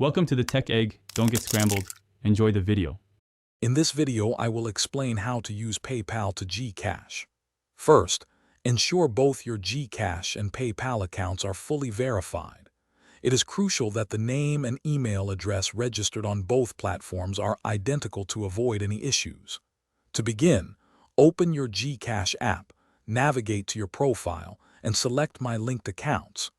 Welcome to the Tech Egg. Don't get scrambled. Enjoy the video. In this video, I will explain how to use PayPal to GCash. First, ensure both your GCash and PayPal accounts are fully verified. It is crucial that the name and email address registered on both platforms are identical to avoid any issues. To begin, open your GCash app, navigate to your profile, and select My Linked Accounts.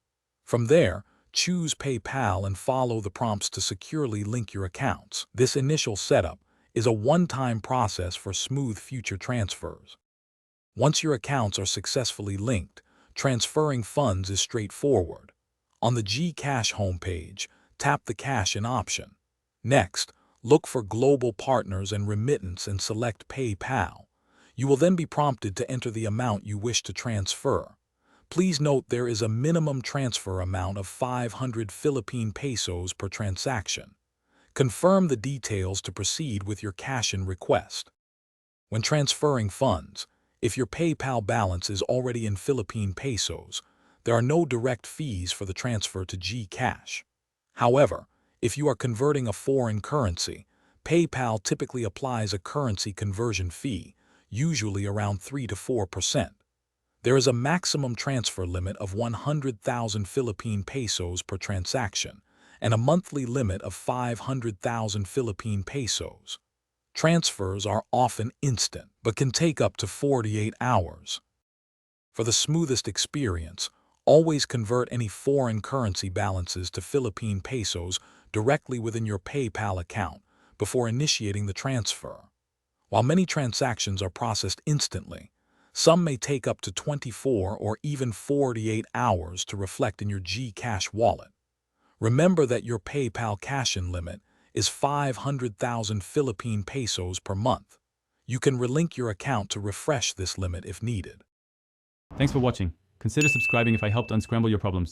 From there, choose PayPal and follow the prompts to securely link your accounts. This initial setup is a one-time process for smooth future transfers. Once your accounts are successfully linked, transferring funds is straightforward. On the GCash homepage, tap the Cash In option. Next, look for Global Partners and Remittance and select PayPal. You will then be prompted to enter the amount you wish to transfer. Please note there is a minimum transfer amount of 500 Philippine pesos per transaction. Confirm the details to proceed with your cash-in request. When transferring funds, if your PayPal balance is already in Philippine pesos, there are no direct fees for the transfer to GCash. However, if you are converting a foreign currency, PayPal typically applies a currency conversion fee, usually around 3 to 4%. There is a maximum transfer limit of 100,000 Philippine pesos per transaction and a monthly limit of 500,000 Philippine pesos. Transfers are often instant, but can take up to 48 hours. For the smoothest experience, always convert any foreign currency balances to Philippine pesos directly within your PayPal account before initiating the transfer. While many transactions are processed instantly, some may take up to 24 or even 48 hours to reflect in your GCash wallet. Remember that your PayPal cash-in limit is 500,000 Philippine pesos per month. You can relink your account to refresh this limit if needed. Thanks for watching. Consider subscribing if I helped unscramble your problems.